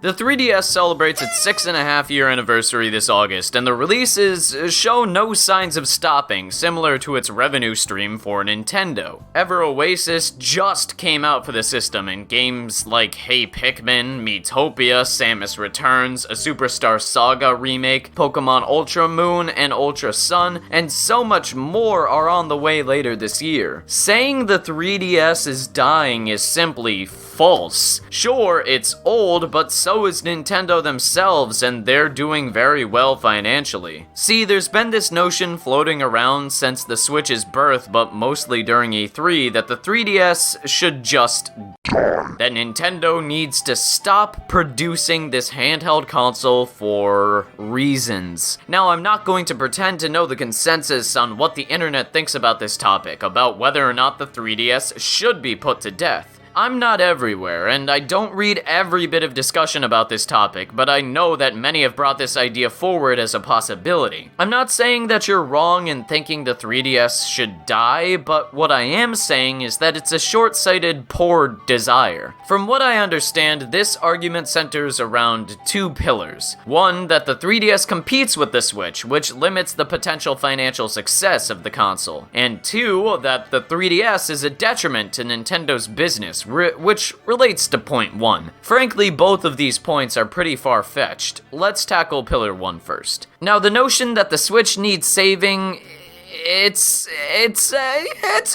The 3DS celebrates its 6.5-year anniversary this August, and the releases show no signs of stopping, similar to its revenue stream for Nintendo. Oasis just came out for the system, and games like Hey Pikmin, Miitopia, Samus Returns, a Superstar Saga remake, Pokemon Ultra Moon and Ultra Sun, and so much more are on the way later this year. Saying the 3DS is dying is simply false. Sure, it's old, but so is Nintendo themselves, and they're doing very well financially. See, there's been this notion floating around since the Switch's birth, but mostly during E3, that the 3DS should just die. That Nintendo needs to stop producing this handheld console for reasons. Now, I'm not going to pretend to know the consensus on what the internet thinks about this topic, about whether or not the 3DS should be put to death. I'm not everywhere, and I don't read every bit of discussion about this topic, but I know that many have brought this idea forward as a possibility. I'm not saying that you're wrong in thinking the 3DS should die, but what I am saying is that it's a short-sighted, poor desire. From what I understand, this argument centers around two pillars. One, that the 3DS competes with the Switch, which limits the potential financial success of the console. And two, that the 3DS is a detriment to Nintendo's business, which relates to point one. Frankly, both of these points are pretty far-fetched. Let's tackle pillar one first. Now, the notion that the Switch needs saving, it's a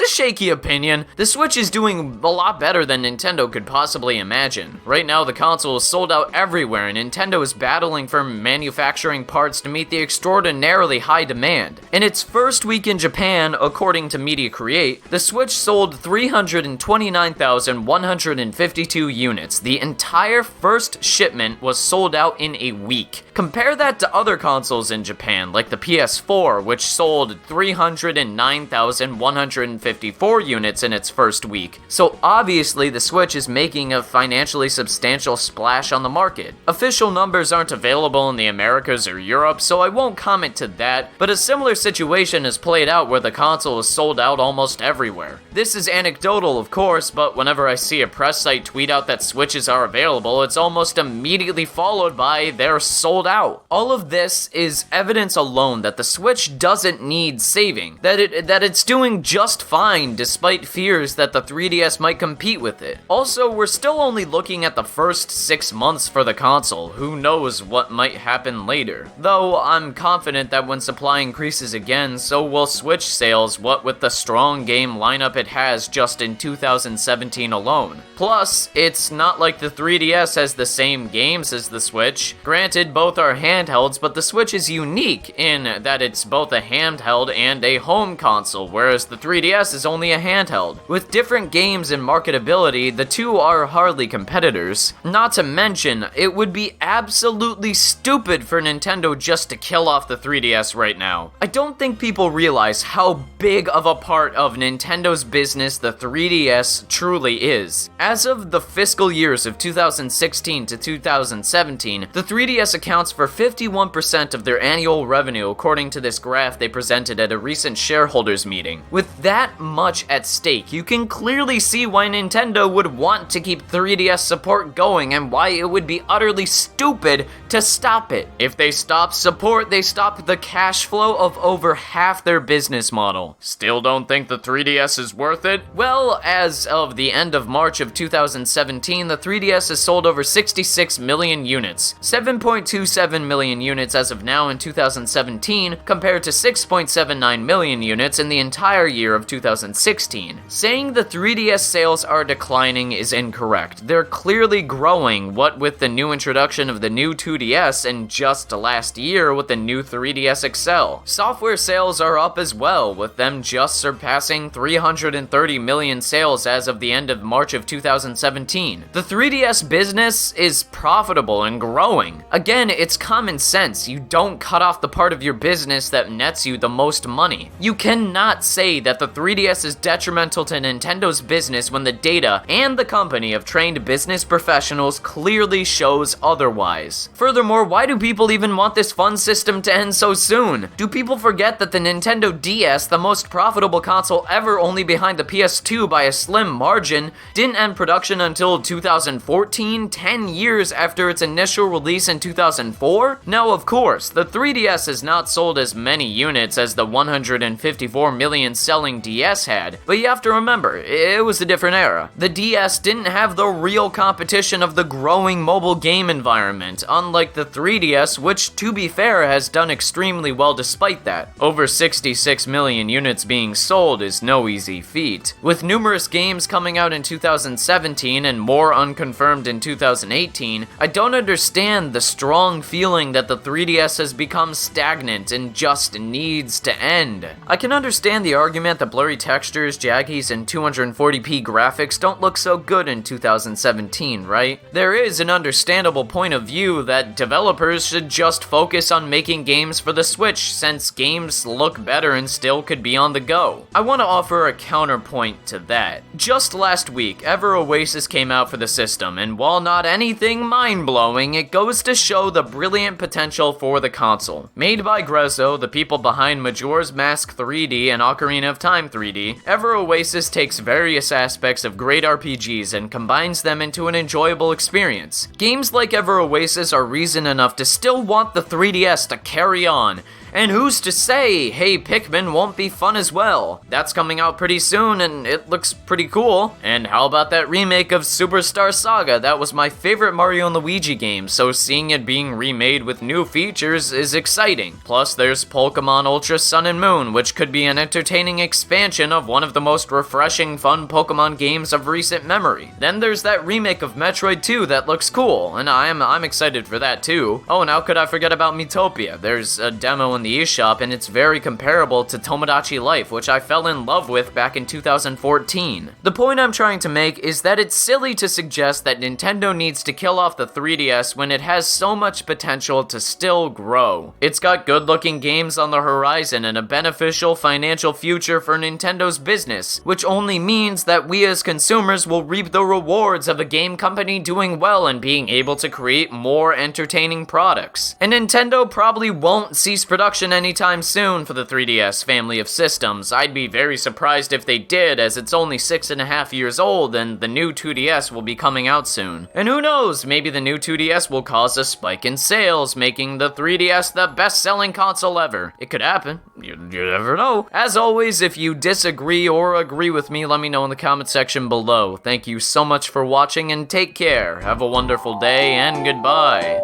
shaky opinion. The Switch is doing a lot better than Nintendo could possibly imagine. Right now, the console is sold out everywhere, and Nintendo is battling for manufacturing parts to meet the extraordinarily high demand. In its first week in Japan, according to Media Create, the Switch sold 329,152 units. The entire first shipment was sold out in a week. Compare that to other consoles in Japan, like the PS4, which sold 309,154 units in its first week. So obviously the Switch is making a financially substantial splash on the market. Official numbers aren't available in the Americas or Europe, so I won't comment to that, but a similar situation has played out where the console is sold out almost everywhere. This is anecdotal, of course, but whenever I see a press site tweet out that Switches are available, it's almost immediately followed by they're sold out. All of this is evidence alone that the Switch doesn't need saving, that it's doing just fine despite fears that the 3DS might compete with it. Also, we're still only looking at the first 6 months for the console. Who knows what might happen later. Though I'm confident that when supply increases again, so will Switch sales, what with the strong game lineup it has just in 2017 alone. Plus, it's not like the 3DS has the same games as the Switch. Granted, both are handhelds, but the Switch is unique in that it's both a handheld and a home console, whereas the 3DS is only a handheld. With different games and marketability, the two are hardly competitors. Not to mention, it would be absolutely stupid for Nintendo just to kill off the 3DS right now. I don't think people realize how big of a part of Nintendo's business the 3DS truly is. As of the fiscal years of 2016 to 2017, the 3DS accounts for 51% of their annual revenue according to this graph they presented at a recent shareholders meeting. With that much at stake, you can clearly see why Nintendo would want to keep 3DS support going and why it would be utterly stupid to stop it. If they stop support, they stop the cash flow of over half their business model. Still don't think the 3DS is worth it? Well, as of the end of March of 2017, the 3DS has sold over 66 million units, 7.27 million units as of now in 2017, compared to 6.79 million units in the entire year of 2016. Saying the 3DS sales are declining is incorrect. They're clearly growing, what with the new introduction of the new 2DS and just last year with the new 3DS XL. Software sales are up as well, with them just surpassing 330 million sales as of the end of March of 2017. The 3DS business is profitable and growing. Again, it's common sense. You don't cut off the part of your business that nets you the most money money. You cannot say that the 3DS is detrimental to Nintendo's business when the data and the company of trained business professionals clearly shows otherwise. Furthermore, why do people even want this fun system to end so soon? Do people forget that the Nintendo DS, the most profitable console ever only behind the PS2 by a slim margin, didn't end production until 2014, 10 years after its initial release in 2004? Now, of course, the 3DS has not sold as many units as the 154 million selling DS had, but you have to remember, it was a different era. The DS didn't have the real competition of the growing mobile game environment, unlike the 3DS, which, to be fair, has done extremely well despite that. Over 66 million units being sold is no easy feat. With numerous games coming out in 2017 and more unconfirmed in 2018, I don't understand the strong feeling that the 3DS has become stagnant and just needs to end. I can understand the argument that blurry textures, jaggies, and 240p graphics don't look so good in 2017, right? There is an understandable point of view that developers should just focus on making games for the Switch, since games look better and still could be on the go. I want to offer a counterpoint to that. Just last week, Ever Oasis came out for the system, and while not anything mind-blowing, it goes to show the brilliant potential for the console. Made by Grezzo, the people behind Majora's Mask 3D and Ocarina of Time 3D, Ever Oasis takes various aspects of great RPGs and combines them into an enjoyable experience. Games like Ever Oasis are reason enough to still want the 3DS to carry on. And who's to say, hey, Pikmin won't be fun as well? That's coming out pretty soon, and it looks pretty cool. And how about that remake of Superstar Saga? That was my favorite Mario & Luigi game, so seeing it being remade with new features is exciting. Plus, there's Pokemon Ultra Sun and Moon, which could be an entertaining expansion of one of the most refreshing, fun Pokemon games of recent memory. Then there's that remake of Metroid 2 that looks cool, and I'm excited for that too. Oh, and how could I forget about Miitopia? There's a demo in the eShop, and it's very comparable to Tomodachi Life, which I fell in love with back in 2014. The point I'm trying to make is that it's silly to suggest that Nintendo needs to kill off the 3DS when it has so much potential to still grow. It's got good-looking games on the horizon and a beneficial financial future for Nintendo's business, which only means that we as consumers will reap the rewards of a game company doing well and being able to create more entertaining products. And Nintendo probably won't cease production anytime soon for the 3DS family of systems. I'd be very surprised if they did, as it's only 6.5 years old and the new 2DS will be coming out soon. And who knows, maybe the new 2DS will cause a spike in sales, making the 3DS the best-selling console ever. It could happen. You never know. As always, if you disagree or agree with me, let me know in the comment section below. Thank you so much for watching, and take care. Have a wonderful day, and goodbye.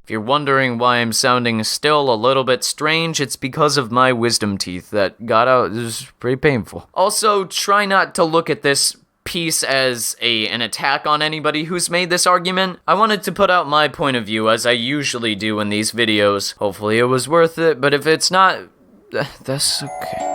If you're wondering why I'm sounding still a little bit strange, it's because of my wisdom teeth that got out. It was pretty painful. Also, try not to look at this piece as an attack on anybody who's made this argument. I wanted to put out my point of view as I usually do in these videos. Hopefully it was worth it, but if it's not, that's okay.